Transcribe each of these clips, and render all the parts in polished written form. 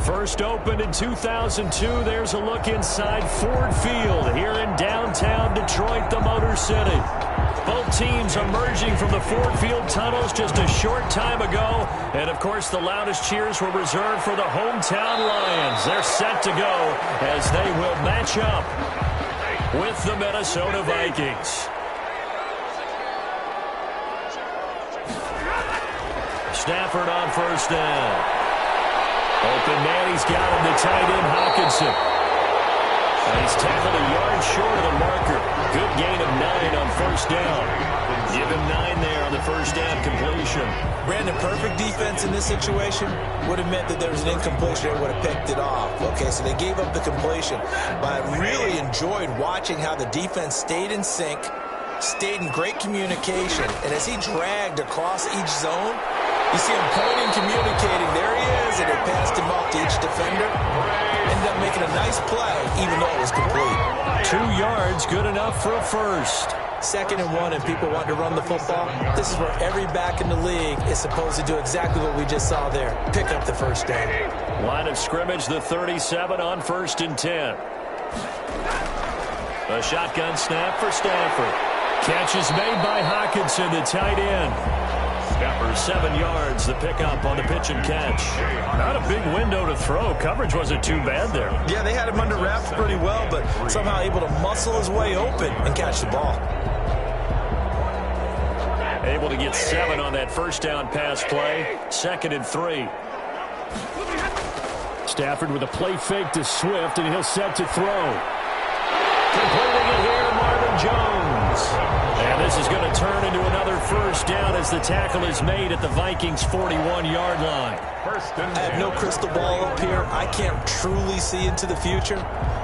First opened in 2002. There's a look inside Ford Field here in downtown Detroit, the Motor City. Both teams emerging from the Ford Field tunnels just a short time ago. And, of course, the loudest cheers were reserved for the hometown Lions. They're set to go as they will match up with the Minnesota Vikings. Stafford on first down. Open man, he's got him, the tight end, Hockenson. And he's tackled a yard short of the marker. Good gain of 9 on first down. Give him 9 there on the first down completion. Brandon, perfect defense in this situation would have meant that there was an incompletion and would have picked it off. Okay, so they gave up the completion. But I really enjoyed watching how the defense stayed in sync, stayed in great communication, and as he dragged across each zone, you see him pointing, communicating. There he is, and they passed him off to each defender. Ended up making a nice play, even though it was complete. 2 yards, good enough for a first. 2nd and 1, and people want to run the football. This is where every back in the league is supposed to do exactly what we just saw there. Pick up the first down. Line of scrimmage, the 37 on 1st and 10. A shotgun snap for Stafford. Catch is made by Hockenson, the tight end. For 7 yards, the pickup on the pitch and catch. Not a big window to throw. Coverage wasn't too bad there. Yeah, they had him under wraps pretty well, but somehow able to muscle his way open and catch the ball. Able to get 7 on that first down pass play. 2nd and 3. Stafford with a play fake to Swift, and he'll set to throw. Completing it here, Marvin Jones. And this is going to turn into another first down as the tackle is made at the Vikings' 41-yard line. I have no crystal ball up here. I can't truly see into the future.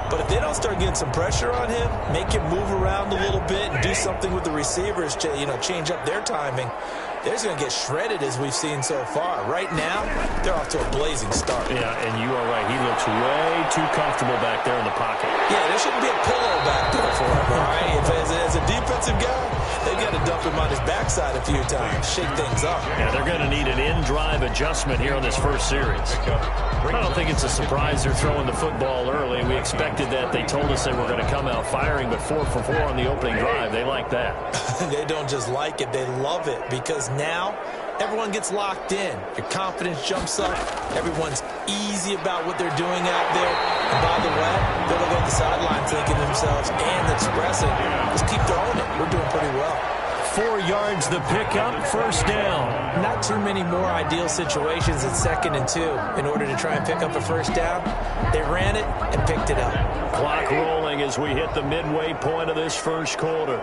But if they don't start getting some pressure on him, make him move around a little bit and do something with the receivers to, change up their timing, they're just going to get shredded as we've seen so far. Right now, they're off to a blazing start. Yeah, and you are right. He looks way too comfortable back there in the pocket. Yeah, there shouldn't be a pillow back there for him, all right? As a defensive guy, they've got to dump him on his backside a few times, shake things up. Yeah, they're going to need an in-drive adjustment here on this first series. I don't think it's a surprise they're throwing the football early. We expected that. They told us they were going to come out firing, but 4 for 4 on the opening drive. They like that. They don't just like it. They love it because now everyone gets locked in. Your confidence jumps up. Everyone's easy about what they're doing out there. And by the way, they're looking at the sideline thinking to themselves and expressing, just keep throwing it. We're doing pretty well. 4 yards the pickup, first down. Not too many more ideal situations at 2nd and 2 in order to try and pick up a first down. They ran it and picked it up. Clock rolling as we hit the midway point of this first quarter.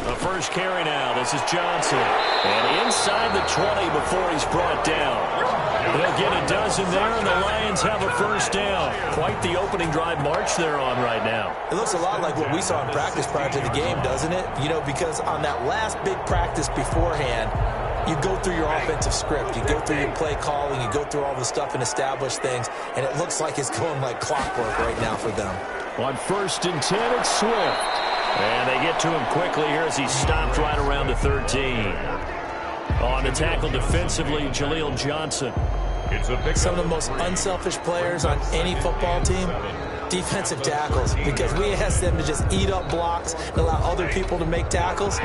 The first carry now. This is Johnson. And inside the 20 before he's brought down. They'll get a dozen there, and the Lions have a first down. Quite the opening drive march they're on right now. It looks a lot like what we saw in practice prior to the game, doesn't it? Because on that last big practice beforehand, you go through your offensive script. You go through your play calling. You go through all the stuff and establish things, and it looks like it's going like clockwork right now for them. On 1st and 10, it's Swift. And they get to him quickly here as he stopped right around the 13. On the tackle defensively, Jaleel Johnson. Some of the most unselfish players on any football team, defensive tackles, because we ask them to just eat up blocks and allow other people to make tackles.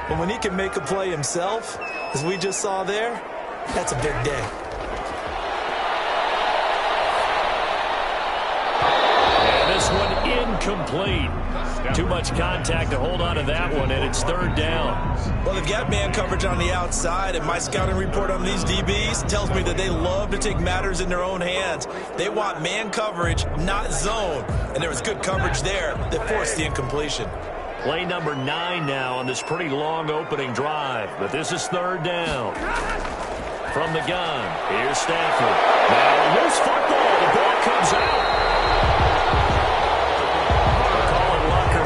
But when he can make a play himself, as we just saw there, that's a big day. And this one incomplete. Too much contact to hold on to that one, and it's 3rd down. Well, they've got man coverage on the outside, and my scouting report on these DBs tells me that they love to take matters in their own hands. They want man coverage, not zone. And there was good coverage there that forced the incompletion. Play number 9 now on this pretty long opening drive, but this is 3rd down. From the gun, here's Stafford. Now, loose football. The ball comes out.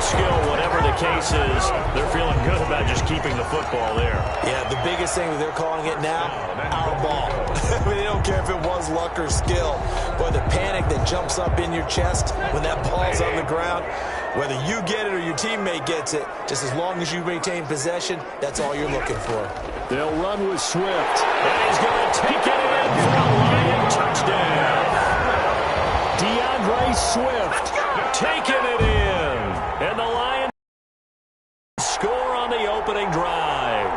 Skill, whatever the case is, they're feeling good about just keeping the football there. Yeah, the biggest thing they're calling it now, our ball. They don't care if it was luck or skill. But the panic that jumps up in your chest when that ball's on the ground, Whether you get it or your teammate gets it, just as long as you maintain possession, that's all you're looking for. They'll run with Swift. And he's going to take it in for a Lion touchdown. DeAndre Swift taking it in. And the Lions score on the opening drive.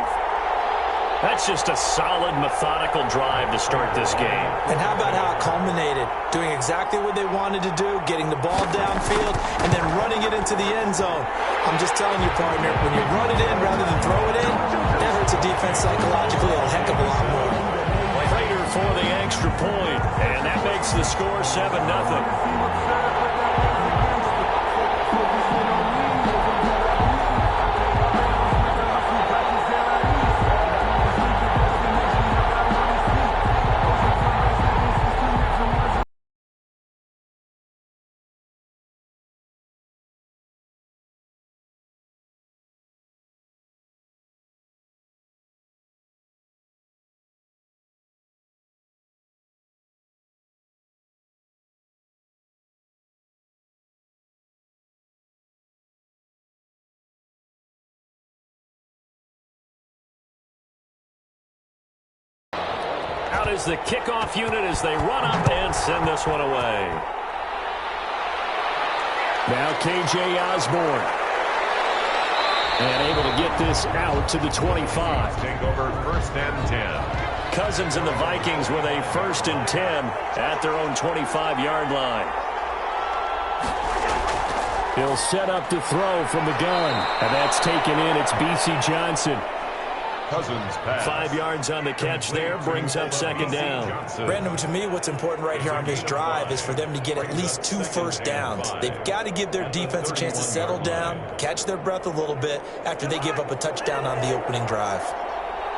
That's just a solid, methodical drive to start this game. And how about how it culminated? Doing exactly what they wanted to do, getting the ball downfield, and then running it into the end zone. I'm just telling you, partner, when you run it in rather than throw it in, that hurts a defense psychologically a heck of a lot more. Prater for the extra point, and that makes the score 7-0. Out is the kickoff unit as they run up and send this one away. Now K.J. Osborne. And able to get this out to the 25. Take over 1st and 10. Cousins and the Vikings with a 1st and 10 at their own 25-yard line. He'll set up to throw from the gun. And that's taken in. It's B.C. Johnson. Cousins pass. 5 yards on the catch there, brings up 2nd down. Brandon, to me, what's important right here on this drive is for them to get at least 2 first downs. They've got to give their defense a chance to settle down, catch their breath a little bit after they give up a touchdown on the opening drive.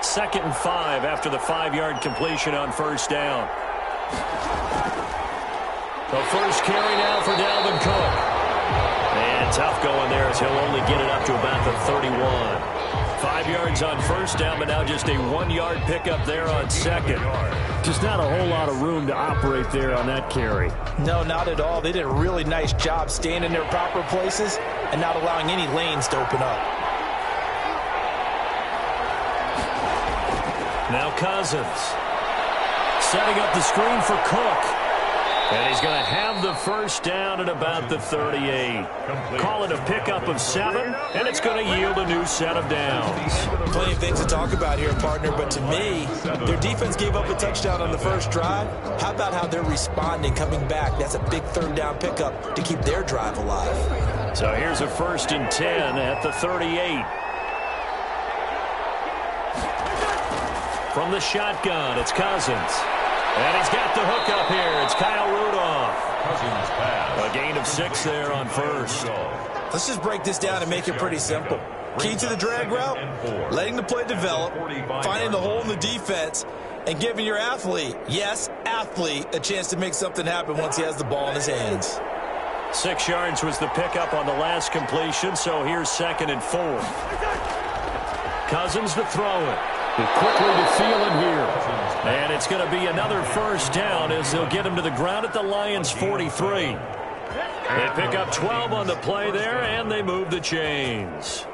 2nd and 5 after the 5-yard completion on 1st down. The first carry now for Dalvin Cook. And tough going there as he'll only get it up to about the 31. 5 yards on 1st down, but now just a 1-yard pickup there on 2nd. Just not a whole lot of room to operate there on that carry. No, not at all. They did a really nice job staying in their proper places and not allowing any lanes to open up. Now Cousins setting up the screen for Cook. And he's going to have the 1st down at about the 38. Call it a pickup of 7, and it's going to yield a new set of downs. Plenty of things to talk about here, partner, but to me, their defense gave up a touchdown on the first drive. How about how they're responding, coming back? That's a big 3rd down pickup to keep their drive alive. So here's a 1st and 10 at the 38. From the shotgun, it's Cousins. And he's got the hook up here. It's Kyle Rudolph. Cousins pass. A gain of 6 there on 1st. Let's just break this down and make it pretty simple. Key to the drag route, letting the play develop, finding the hole in the defense, and giving your athlete, yes, athlete, a chance to make something happen once he has the ball in his hands. 6 yards was the pickup on the last completion, so here's 2nd and 4. Cousins to throw it. Quickly to Thielen here. And it's going to be another 1st down as they'll get him to the ground at the Lions' 43. They pick up 12 on the play there, and they move the chains.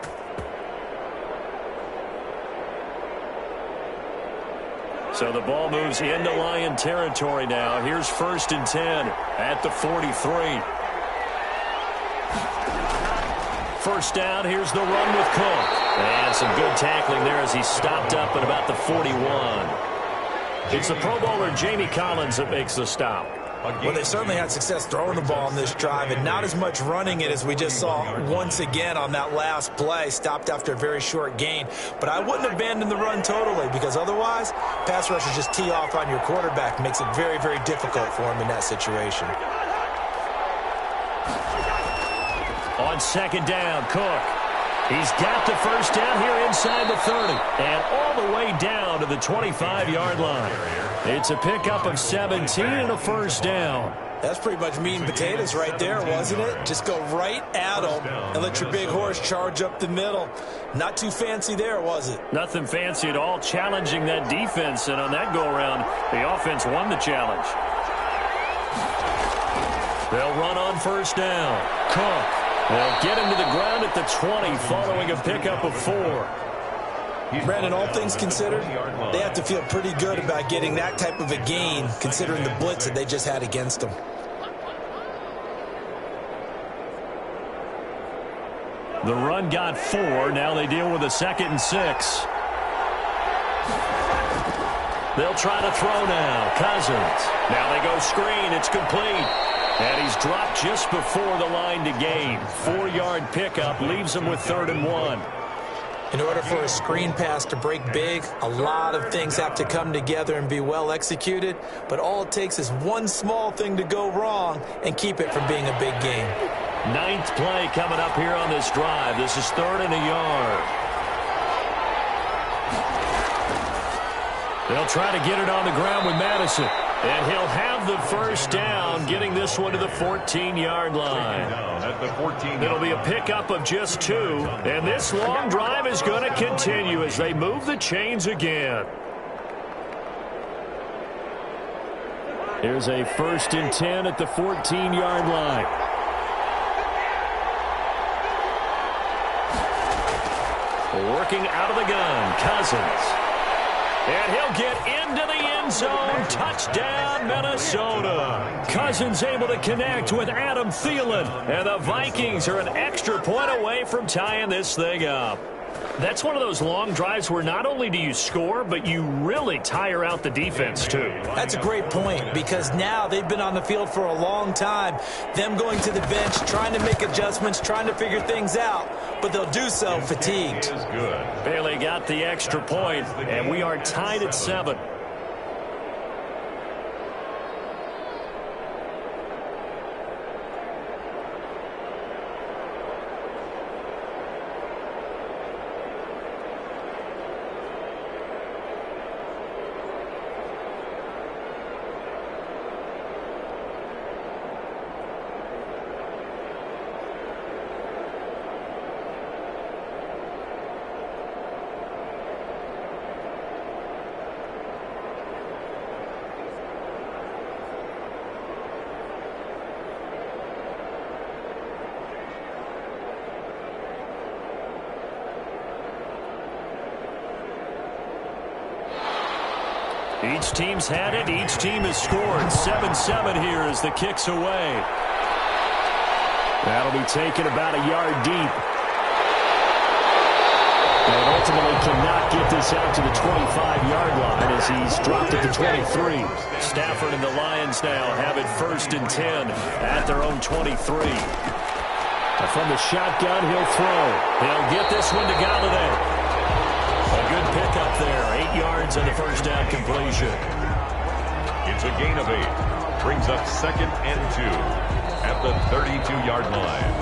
So the ball moves into Lion territory now. Here's 1st and 10 at the 43. 1st down, here's the run with Cook. And some good tackling there as he stopped up at about the 41. It's the Pro Bowler Jamie Collins that makes the stop. Well, they certainly had success throwing the ball on this drive and not as much running it as we just saw once again on that last play. Stopped after a very short gain. But I wouldn't abandon the run totally because otherwise, pass rushers just tee off on your quarterback. Makes it very, very difficult for him in that situation. On 2nd down, Cook. He's got the 1st down here inside the 30 and all the way down to the 25-yard line. It's a pickup of 17 and a 1st down. That's pretty much meat and potatoes right there, wasn't it? Just go right at them and let your big horse charge up the middle. Not too fancy there, was it? Nothing fancy at all, challenging that defense, and on that go-around, the offense won the challenge. They'll run on 1st down. Cook. They'll get him to the ground at the 20 following a pickup of 4. Brandon, all things considered, they have to feel pretty good about getting that type of a gain considering the blitz that they just had against them. The run got 4. Now they deal with a 2nd and 6. They'll try to throw now. Cousins. Now they go screen. It's complete. And he's dropped just before the line to gain. 4-yard pickup leaves him with 3rd and 1. In order for a screen pass to break big, a lot of things have to come together and be well executed, but all it takes is one small thing to go wrong and keep it from being a big game. 9th play coming up here on this drive. This is 3rd and a yard. They'll try to get it on the ground with Madison. And he'll have the first down, getting this one to the 14-yard line. It'll be a pickup of just 2. And this long drive is going to continue as they move the chains again. Here's a 1st and 10 at the 14-yard line. Working out of the gun, Cousins. And he'll get into the end zone. Touchdown, Minnesota. Cousins able to connect with Adam Thielen. And the Vikings are an extra point away from tying this thing up. That's one of those long drives where not only do you score, but you really tire out the defense, too. That's a great point, because now they've been on the field for a long time. Them going to the bench, trying to make adjustments, trying to figure things out, but they'll do so fatigued. Bailey got the extra point, and we are tied at 7. Each team's had it. Each team has scored. 7-7 here as the kick's away. That'll be taken about a yard deep. And ultimately cannot get this out to the 25-yard line as he's dropped at the 23. Stafford and the Lions now have it 1st and 10 at their own 23. From the shotgun, he'll throw. He'll get this one to Galladay. A good pickup there. 8 yards on the first down completion. It's a gain of 8. Brings up 2nd and 2 at the 32-yard line.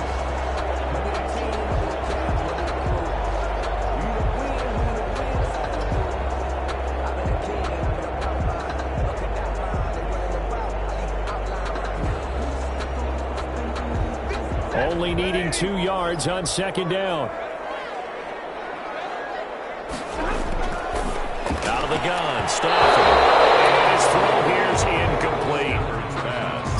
Only needing 2 yards on 2nd down. Out of the gun, Stafford. His throw here's incomplete.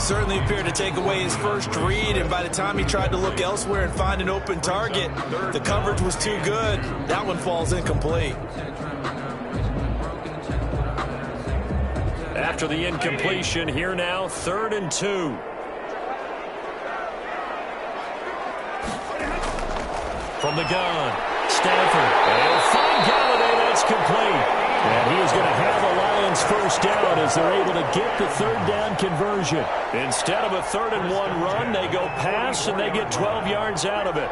Certainly appeared to take away his first read, and by the time he tried to look elsewhere and find an open target, the coverage was too good. That one falls incomplete. After the incompletion, here now, 3rd and 2. From the gun, Stafford. And he'll find Galladay. That's complete. And he is going to have the Lions first down as they're able to get the 3rd down conversion. Instead of a 3rd and 1 run, they go pass and they get 12 yards out of it.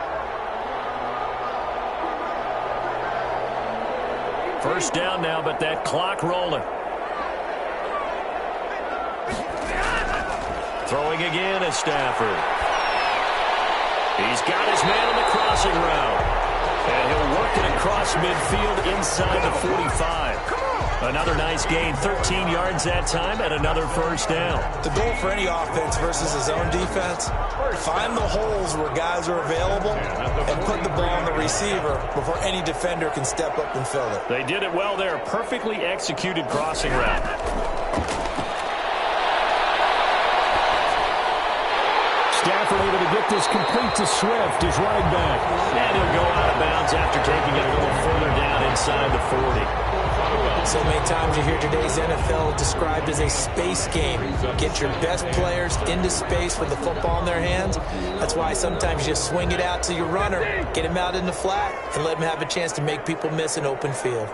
First down now, but that clock rolling. Throwing again is Stafford. He's got his man on the crossing route. And he'll work it across midfield inside the 45. Another nice gain, 13 yards that time, and another first down. The goal for any offense versus his own defense, find the holes where guys are available and put the ball on the receiver before any defender can step up and fill it. They did it well there. Perfectly executed crossing route. Stafford able to get this complete to Swift, his right back. And he'll go out of bounds after taking it a little further down inside the 40. So many times you hear today's NFL described as a space game. Get your best players into space with the football in their hands. That's why sometimes you just swing it out to your runner, get him out in the flat, and let him have a chance to make people miss an open field.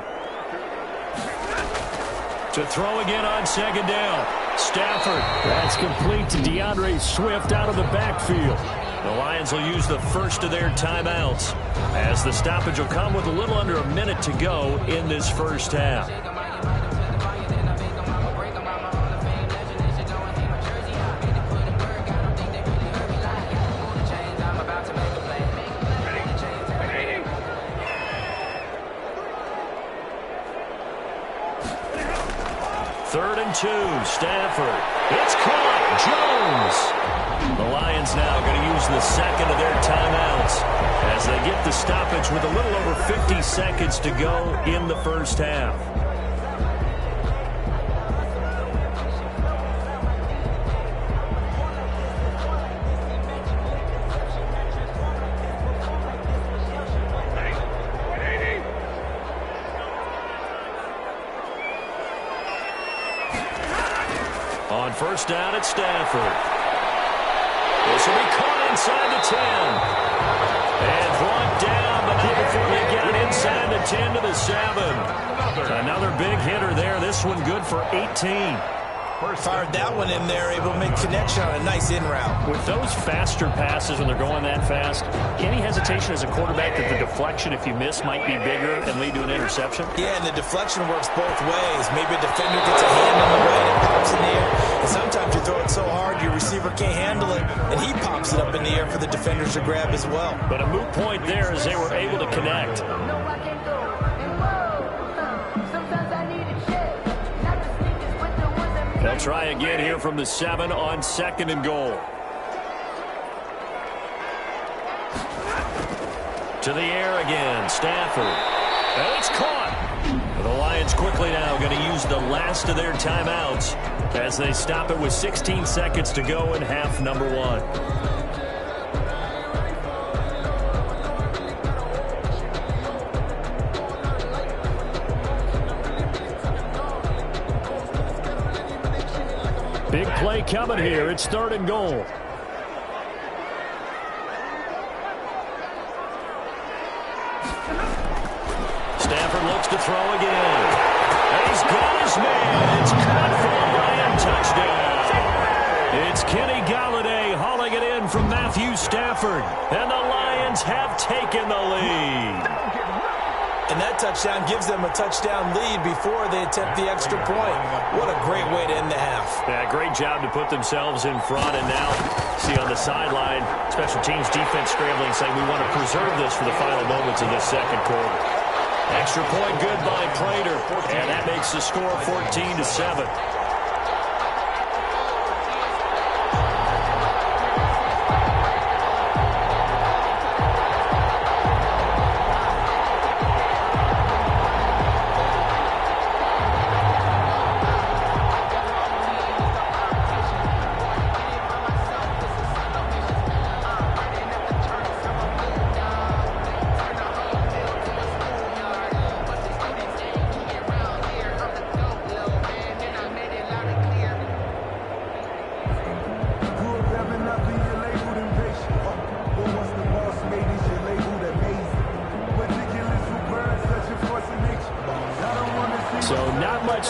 To throw again on second down. Stafford. That's complete to DeAndre Swift out of the backfield. The Lions will use the first of their timeouts, as the stoppage will come with a little under a minute to go in this first half. Third and 2, Stafford. It's caught. Jones. The Lions now going to use the second of their timeouts as they get the stoppage with a little over 50 seconds to go in the first half. On first down, it's Stafford. This will be caught inside the 10. And brought down, but not before they get it inside the 10 to the 7. Another big hitter there. This one good for 18. Fired that one in there, able to make connection on a nice in route. With those faster passes when they're going that fast, any hesitation as a quarterback that the deflection, if you miss, might be bigger and lead to an interception? Yeah, and the deflection works both ways. Maybe a defender gets a hand in the way and it pops in the air. And sometimes you throw it so hard your receiver can't handle it, and he pops it up in the air for the defenders to grab as well. But a moot point there as they were able to connect. They'll try again here from the 7 on second and goal. To the air again, Stafford. And it's caught. The Lions quickly now going to use the last of their timeouts as they stop it with 16 seconds to go in half number 1. Big play coming here. It's third and goal. Stafford looks to throw again. And he's got his man. It's caught for a Lion touchdown. It's Kenny Galladay hauling it in from Matthew Stafford. And the Lions have taken the lead. And that touchdown gives them a touchdown lead before they attempt the extra point. What a great way to end the half. Yeah, great job to put themselves in front. And now, see on the sideline, special teams defense scrambling, saying we want to preserve this for the final moments of this second quarter. Extra point good by Prater. And that makes the score 14-7.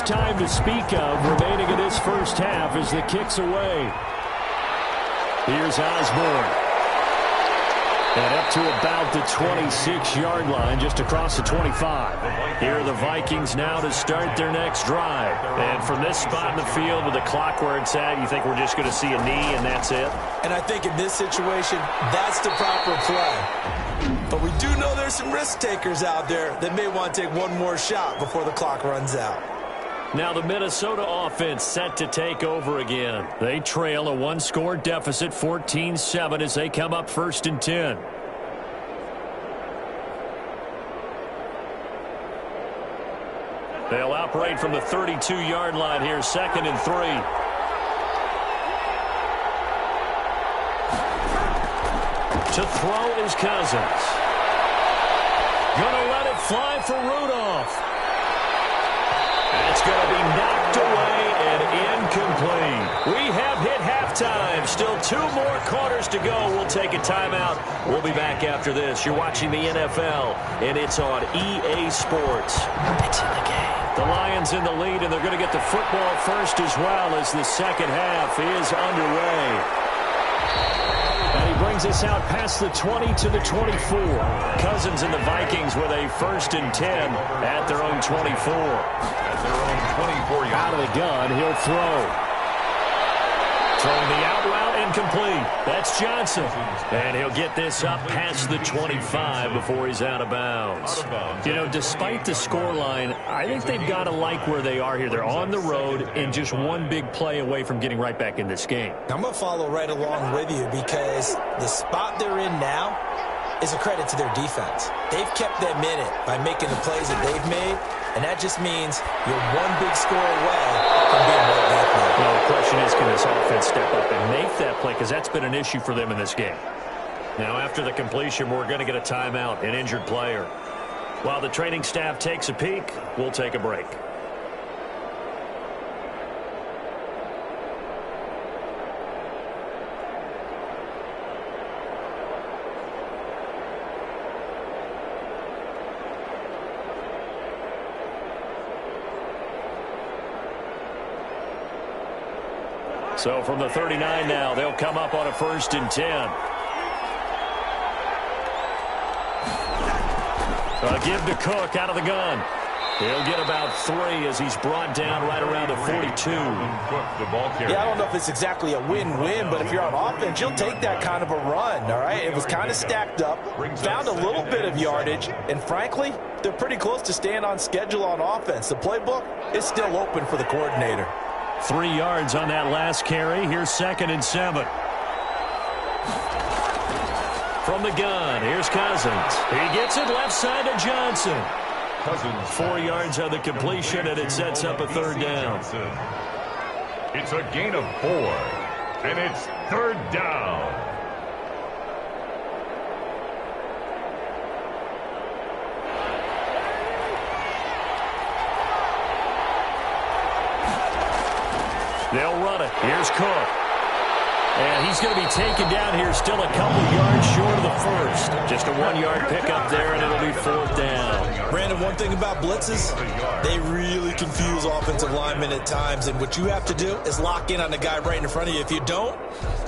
Time to speak of remaining in this first half as the kick's away. Here's Osborne. And up to about the 26-yard line, just across the 25. Here are the Vikings now to start their next drive. And from this spot in the field with the clock where it's at, you think we're just going to see a knee and that's it? And I think in this situation, that's the proper play. But we do know there's some risk takers out there that may want to take one more shot before the clock runs out. Now the Minnesota offense set to take over again. They trail a one-score deficit, 14-7, as they come up first and 10. They'll operate from the 32-yard line here, second and 3. To throw is Cousins. Gonna let it fly for Rudolph. And it's going to be knocked away and incomplete. We have hit halftime. Still 2 more quarters to go. We'll take a timeout. We'll be back after this. You're watching the NFL, and it's on EA Sports. It's in the game. The Lions in the lead, and they're going to get the football first as well as the second half is underway. And he brings us out past the 20 to the 24. Cousins and the Vikings with a 1st and 10 at their own 24. At their own 24 yard. Out of the gun, he'll throw. Throwing the out route incomplete. That's Johnson. And he'll get this up past the 25 before he's out of bounds. You know, despite the scoreline, I think they've got to like where they are here. They're on the road and just one big play away from getting right back in this game. I'm going to follow right along with you because the spot they're in now is a credit to their defense. They've kept them in it by making the plays that they've made, and that just means you're one big score away from being right back there. Well, the question is, can this offense step up and make that play? Because that's been an issue for them in this game. Now, after the completion, we're going to get a timeout, an injured player. While the training staff takes a peek, we'll take a break. So from the 39 now, they'll come up on a 1st and 10. Give to Cook out of the gun. He'll get about 3 as he's brought down right around the 42. Yeah, I don't know if it's exactly a win-win, but if you're on offense, you'll take that kind of a run, all right? It was kind of stacked up, found a little bit of yardage, and frankly, they're pretty close to staying on schedule on offense. The playbook is still open for the coordinator. 3 yards on that last carry. Here's 2nd and 7. From the gun, here's Cousins. He gets it left side to Johnson. Cousins 4 yards on the completion, and it sets up a 3rd down. It's a gain of 4, and it's 3rd down. They'll run it. Here's Cook. And he's going to be taken down here, still a couple yards short of the 1st. Just a 1-yard pickup there, and it'll be 4th down. Brandon, one thing about blitzes, they really confuse offensive linemen at times, and what you have to do is lock in on the guy right in front of you. If you don't,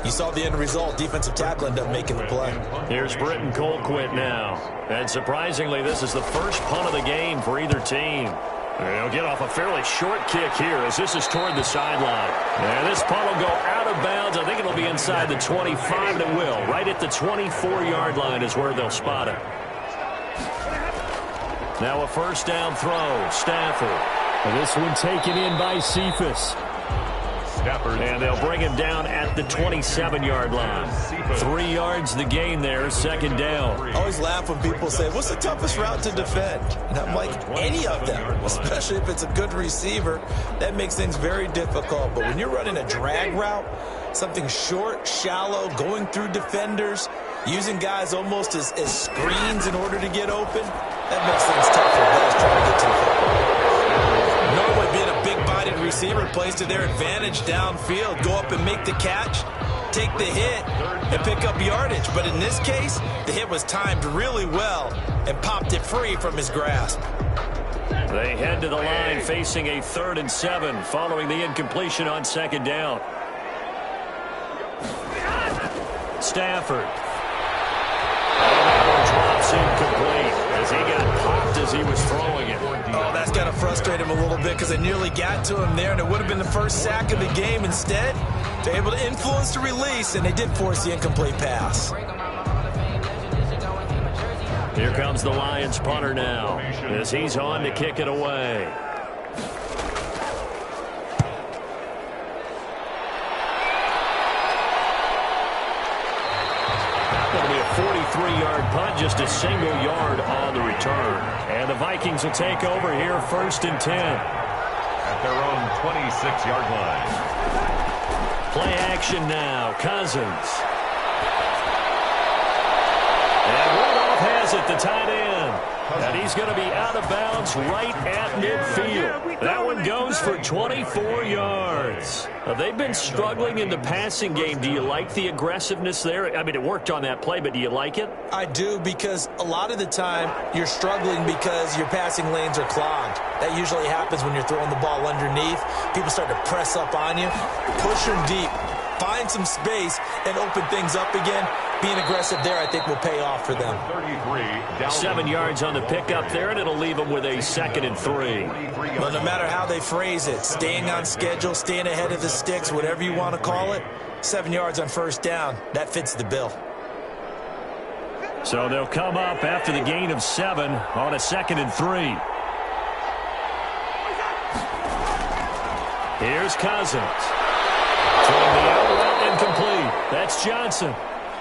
you saw the end result. Defensive tackle ended up making the play. Here's Britton Colquitt now. And surprisingly, this is the first punt of the game for either team. They'll get off a fairly short kick here as this is toward the sideline. And this punt will go out of bounds. I think it'll be inside the 25, and it will. Right at the 24-yard line is where they'll spot it. Now a 1st down throw. Stafford. And this one taken in by Cephas. And they'll bring him down at the 27-yard line. 3 yards the gain there, 2nd down. I always laugh when people say, what's the toughest route to defend? And I'm like, any of them, especially if it's a good receiver. That makes things very difficult. But when you're running a drag route, something short, shallow, going through defenders, using guys almost as screens in order to get open, that makes things tough for guys trying to get to the football. Normally being a big-bodied receiver plays to their advantage downfield. Go up and make the catch, take the hit, and pick up yardage. But in this case, the hit was timed really well and popped it free from his grasp. They head to the line facing a 3rd and 7 following the incompletion on 2nd down. Stafford. Drops incomplete as he got popped as he was throwing it. Oh, that's got to frustrate him a little bit because they nearly got to him there, and it would have been the first sack of the game. Instead, they're able to influence the release, and they did force the incomplete pass. Here comes the Lions punter now as he's on to kick it away. That'll be a 43-yard punt, just a single yard on the return. And the Vikings will take over here, 1st and 10. At their own 26-yard line. Play action now. Cousins. the tight end. And he's going to be out of bounds right at midfield. That one goes for 24 yards. They've been struggling in the passing game. Do you like the aggressiveness there? I mean, it worked on that play, but do you like it? I do, because a lot of the time you're struggling because your passing lanes are clogged. That usually happens when you're throwing the ball underneath. People start to press up on you. Push them deep. Find some space and open things up again. Being aggressive there, I think, will pay off for them. 7 yards on the pickup there, and it'll leave them with a 2nd and 3. Well, no matter how they phrase it, staying on schedule, staying ahead of the sticks, whatever you want to call it, 7 yards on first down, that fits the bill. So they'll come up after the gain of 7 on a 2nd and 3. Here's Cousins. Throwing the out incomplete. That's Johnson.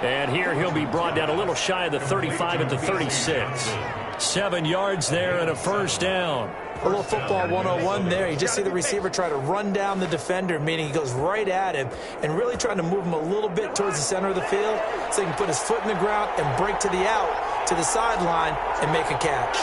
And here he'll be brought down a little shy of the 35 at the 36. 7 yards there and a first down. A little football 101 there. You just see the receiver try to run down the defender, meaning he goes right at him and really trying to move him a little bit towards the center of the field so he can put his foot in the ground and break to the out, to the sideline, and make a catch.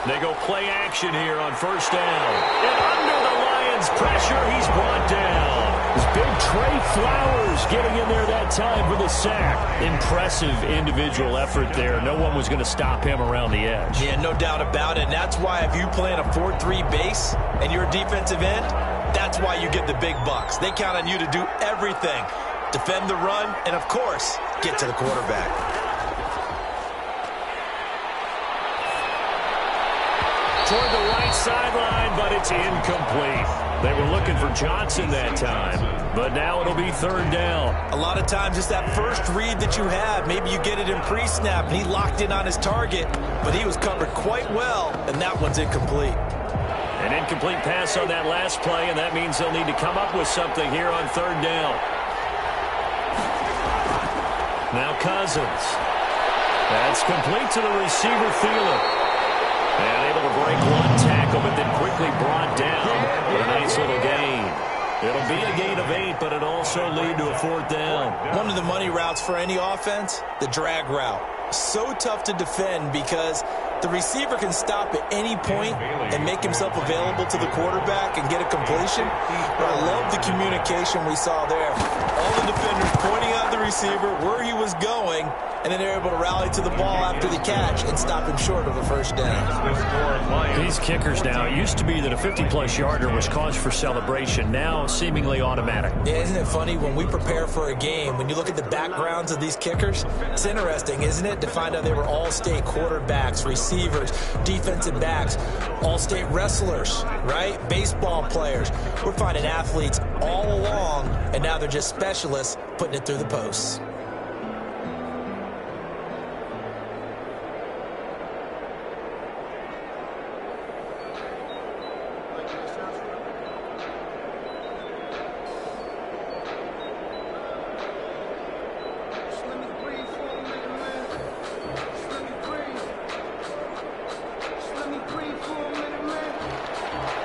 They go play action here on first down. And under the Lions' pressure, he's brought down. It's big Trey Flowers getting in there that time for the sack. Impressive individual effort there. No one was going to stop him around the edge. Yeah, no doubt about it. And that's why if you play in a 4-3 base and you're a defensive end, that's why you get the big bucks. They count on you to do everything. Defend the run and, of course, get to the quarterback. Toward the right sideline, but it's incomplete. They were looking for Johnson that time, but now it'll be third down. A lot of times it's that first read that you have. Maybe you get it in pre-snap, and he locked in on his target, but he was covered quite well, and that one's incomplete. An incomplete pass on that last play, and that means they'll need to come up with something here on third down. Now Cousins. That's complete to the receiver, Thielen. And able to break one tackle, but then quickly brought down with a nice little gain. It'll be a gain of 8, but it also lead to a fourth down. One of the money routes for any offense, the drag route. So tough to defend because the receiver can stop at any point and make himself available to the quarterback and get a completion. But I love the communication we saw there. All the defenders pointing out the receiver, where he was going, and then they're able to rally to the ball after the catch and stop him short of a first down. These kickers now, it used to be that a 50-plus yarder was cause for celebration. Now seemingly automatic. Yeah, isn't it funny when we prepare for a game, when you look at the backgrounds of these kickers, it's interesting, isn't it, to find out they were all-state quarterbacks, receivers, defensive backs, all-state wrestlers, right? Baseball players. We're finding athletes all along, and now they're just specialists putting it through the posts.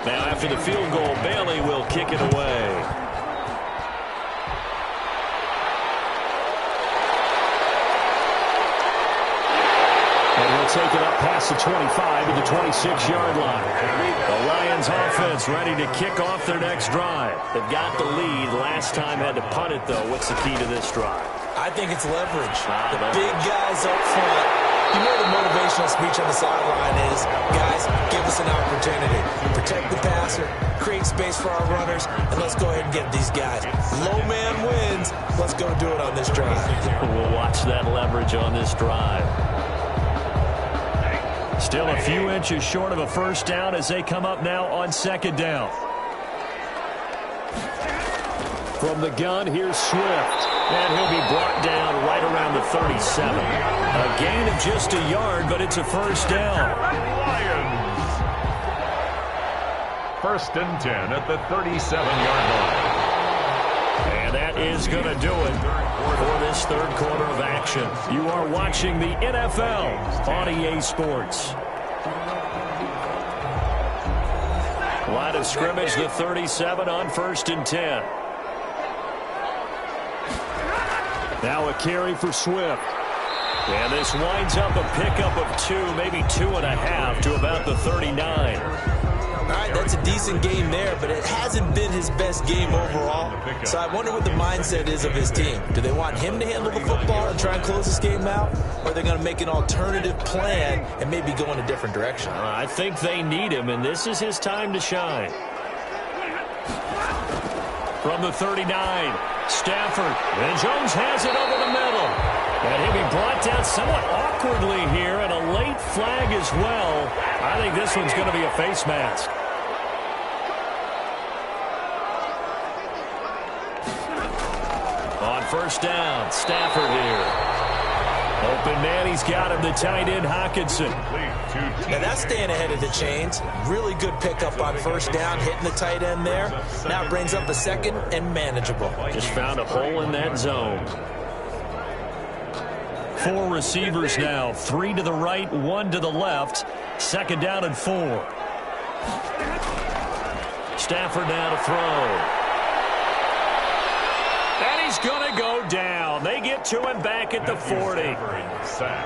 Now after the field goal, Bailey will kick it away. And he'll take it up past the 25 to the 26-yard line. The Lions offense ready to kick off their next drive. They've got the lead. Last time had to punt it, though. What's the key to this drive? I think it's leverage. The big guys up front. You know the motivational speech on the sideline is, guys, give us an opportunity. Protect the passer, create space for our runners, and let's go ahead and get these guys. Low man wins. Let's go do it on this drive. We'll watch that leverage on this drive. Still a few inches short of a first down as they come up now on second down. From the gun, here's Swift. And he'll be brought down right around the 37. A gain of just a yard, but it's a first down. Lions. First and 10 at the 37-yard line. And that is going to do it for this third quarter of action. You are watching the NFL on EA Sports. Line of scrimmage, the 37 on first and 10. Now a carry for Swift. And this winds up a pickup of 2, maybe 2.5 to about the 39. All right, that's a decent game there, but it hasn't been his best game overall. So I wonder what the mindset is of his team. Do they want him to handle the football and try and close this game out? Or are they going to make an alternative plan and maybe go in a different direction? I think they need him, and this is his time to shine. From the 39, Stafford. And Jones has it over the middle. And he'll be brought down somewhat awkwardly here, and a late flag as well. I think this one's going to be a face mask. On first down, Stafford here. Open man, he's got him, the tight end, Hockenson. Now that's staying ahead of the chains. Really good pickup on first down, hitting the tight end there. Now it brings up a second and manageable. Just found a hole in that zone. 4 receivers now, 3 to the right, 1 to the left. Second down and 4. Stafford now to throw. And he's going to go down. They get to him back at the 40.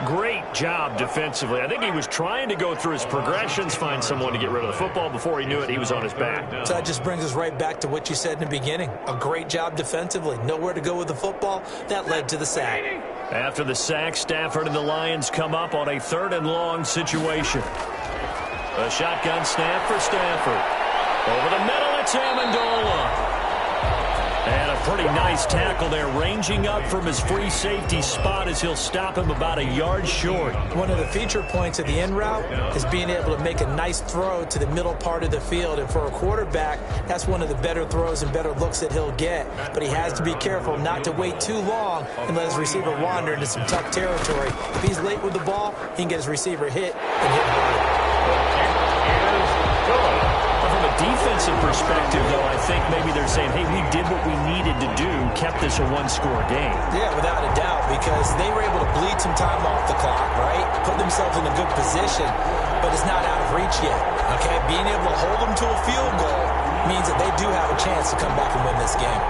Great job defensively. I think he was trying to go through his progressions, find someone to get rid of the football. Before he knew it, he was on his back. So that just brings us right back to what you said in the beginning. A great job defensively. Nowhere to go with the football. That led to the sack. After the sack, Stafford and the Lions come up on a 3rd and long situation. A shotgun snap for Stafford. Over the middle, it's Amendola. And a pretty nice tackle there, ranging up from his free safety spot as he'll stop him about a yard short. One of the feature points of the in route is being able to make a nice throw to the middle part of the field. And for a quarterback, that's one of the better throws and better looks that he'll get. But he has to be careful not to wait too long and let his receiver wander into some tough territory. If he's late with the ball, he can get his receiver hit and hit hard. From a defensive perspective, though, I think maybe they're saying, hey, we did what we needed to do, kept this a one-score game. Yeah, without a doubt, because they were able to bleed some time off the clock, right? Put themselves in a good position, but it's not out of reach yet, okay? Being able to hold them to a field goal means that they do have a chance to come back and win this game.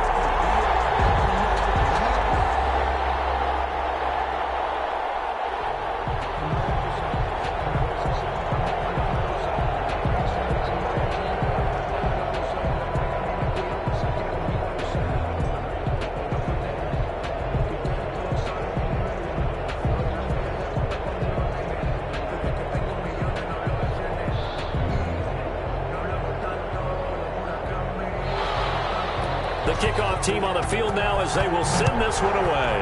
The kickoff team on the field now as they will send this one away.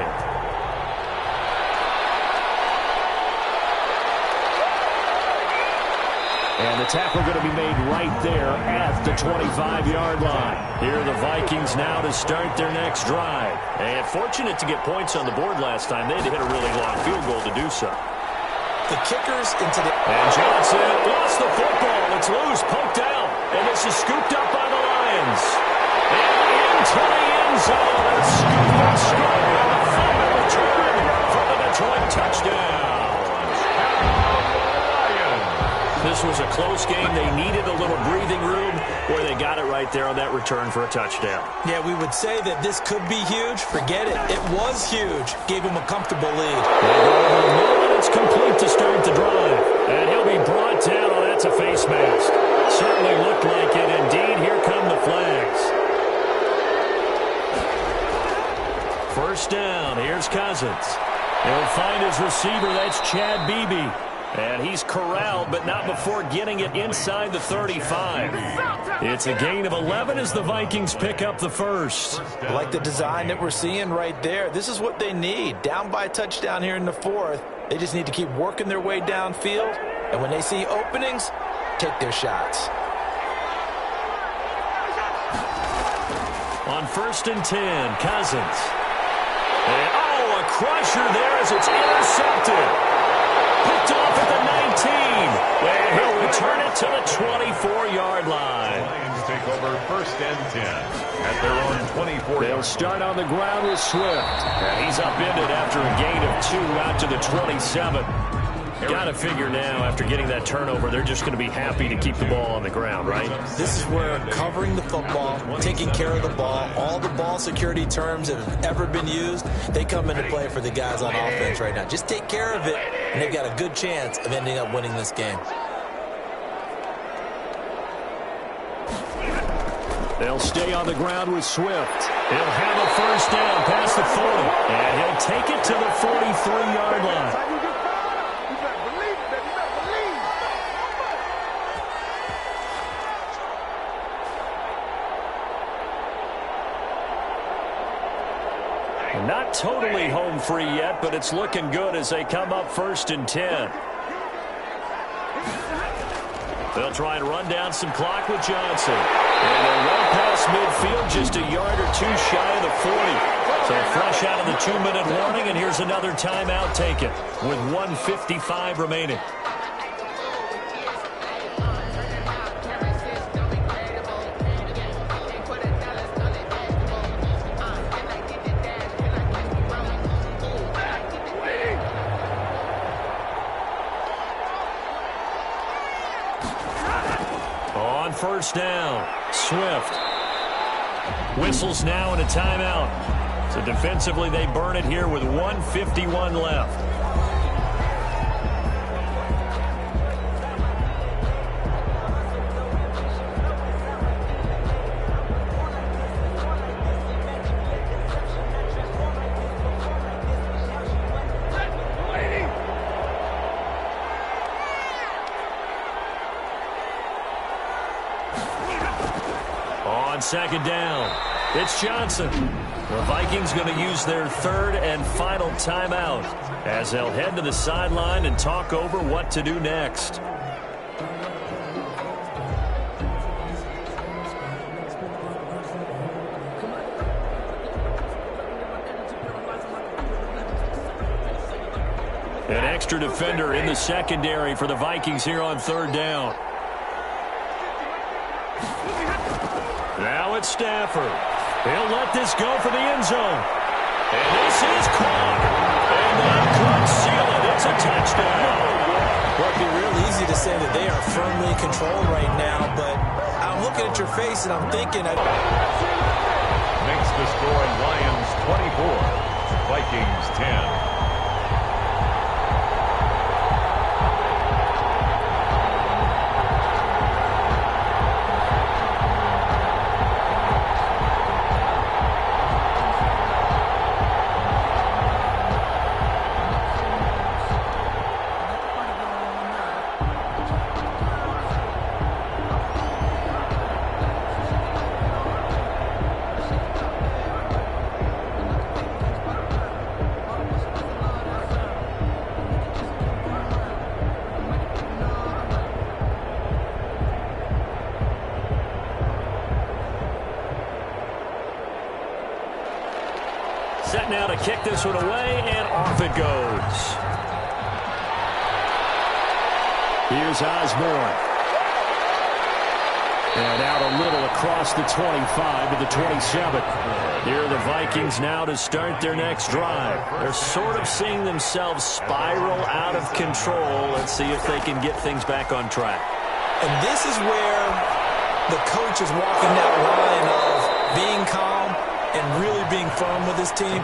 And the tackle going to be made right there at the 25-yard line. Here are the Vikings now to start their next drive. And fortunate to get points on the board last time. They had to hit a really long field goal to do so. The kickers into the... And Johnson lost the football. It's loose, poked out. And this is scooped up by the Lions. And into the end zone. Scoop and score. The final return for the Detroit touchdown. This was a close game. They needed a little breathing room where they got it right there on that return for a touchdown. Yeah, we would say that this could be huge. Forget it. It was huge. Gave him a comfortable lead. It's complete to start the drive. And he'll be brought down. Oh, that's a face mask. Certainly looked like it. Indeed, here come the flags. First down. Here's Cousins. He'll find his receiver. That's Chad Beebe. And he's corralled, but not before getting it inside the 35. It's a gain of 11 as the Vikings pick up the first. I like the design that we're seeing right there. This is what they need. Down by a touchdown here in the 4th. They just need to keep working their way downfield. And when they see openings, take their shots. On 1st and 10, Cousins. And, a crusher there as it's intercepted. Picked off at the 19. And he'll return it to the 24-yard line. Lions take over 1st and 10 at their own 24. They'll start on the ground with Swift. And he's upended after a gain of 2 out to the 27. Got to figure now, after getting that turnover, they're just going to be happy to keep the ball on the ground, right? This is where covering the football, taking care of the ball, all the ball security terms that have ever been used, they come into play for the guys on offense right now. Just take care of it, and they've got a good chance of ending up winning this game. They'll stay on the ground with Swift. He'll have a first down past the 40, and he'll take it to the 43-yard line. Not totally home free yet, but it's looking good as they come up 1st and 10. They'll try and run down some clock with Johnson. And they'll run past midfield just a yard or two shy of the 40. So fresh out of the 2-minute warning, and here's another timeout taken with 1:55 remaining. First down, Swift. Whistles now and a timeout. So defensively, they burn it here with 1:51 left. Second down. It's Johnson. The Vikings going to use their 3rd and final timeout as they'll head to the sideline and talk over what to do next. An extra defender in the secondary for the Vikings here on 3rd down. Now it's Stafford. He'll let this go for the end zone. And this is caught. And that could seal it. It's a touchdown. Well, it'd be real easy to say that they are firmly controlled right now, but I'm looking at your face and I'm thinking... Makes the score Lions 24, Vikings 10. Set now to kick this one away, and off it goes. Here's Osborne. And out a little across the 25 to the 27. Here are the Vikings now to start their next drive. They're sort of seeing themselves spiral out of control. Let's see if they can get things back on track. And this is where the coach is walking that line of being calm and really being firm with his team.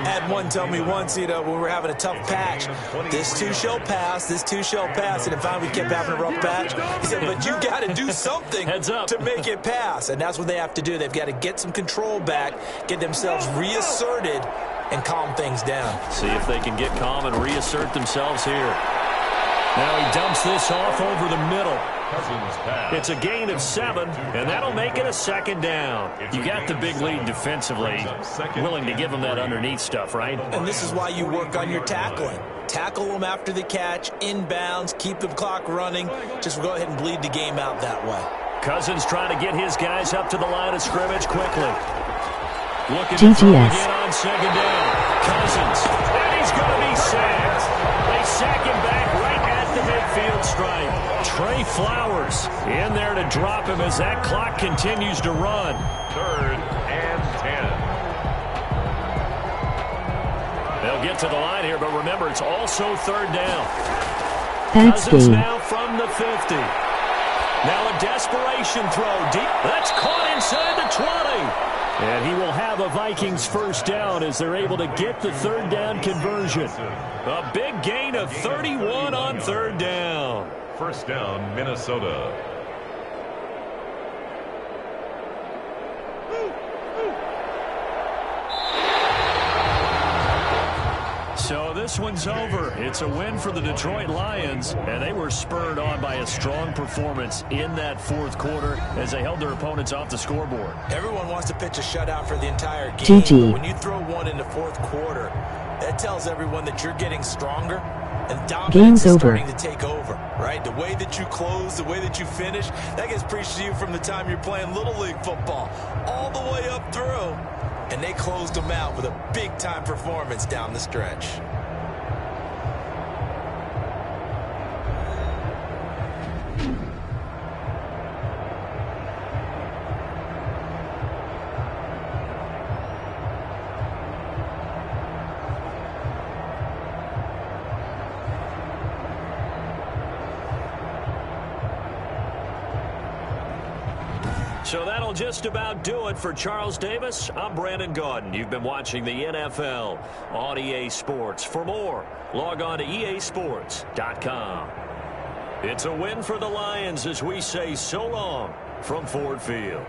Had one tell me once, when we were having a tough patch, this too shall pass, this too shall pass. And finally we kept having a rough patch. He said, but you got to do something to make it pass. And that's what they have to do. They've got to get some control back, get themselves reasserted, and calm things down. See if they can get calm and reassert themselves here. Now he dumps this off over the middle. It's a gain of 7, and that'll make it a 2nd down. You got the big lead defensively, willing to give them that underneath stuff, right? And this is why you work on your tackling. Tackle them after the catch, inbounds, keep the clock running. Just go ahead and bleed the game out that way. Cousins trying to get his guys up to the line of scrimmage quickly. Looking GTS. to throw again on 2nd down. Cousins, and he's going to be sacked. They sack him back right at the midfield stripe. Trey Flowers in there to drop him as that clock continues to run. 3rd and 10. They'll get to the line here, but remember, it's also 3rd down. That's Cousins game. now from the 50. Now a desperation throw deep. That's caught inside the 20. And he will have a Vikings first down as they're able to get the third down conversion. A big gain of 31 on third down. First down, Minnesota. So this one's over. It's a win for the Detroit Lions, and they were spurred on by a strong performance in that fourth quarter as they held their opponents off the scoreboard. Everyone wants to pitch a shutout for the entire game, GG. but when you throw one in the fourth quarter, that tells everyone that you're getting stronger and dominance Game's is over. starting to take over, right? The way that you close, the way that you finish, that gets preached to you from the time you're playing Little League football all the way up through. And they closed them out with a big-time performance down the stretch. So that'll just about do it for Charles Davis. I'm Brandon Gaudin. You've been watching the NFL on EA Sports. For more, log on to easports.com. It's a win for the Lions as we say so long from Ford Field.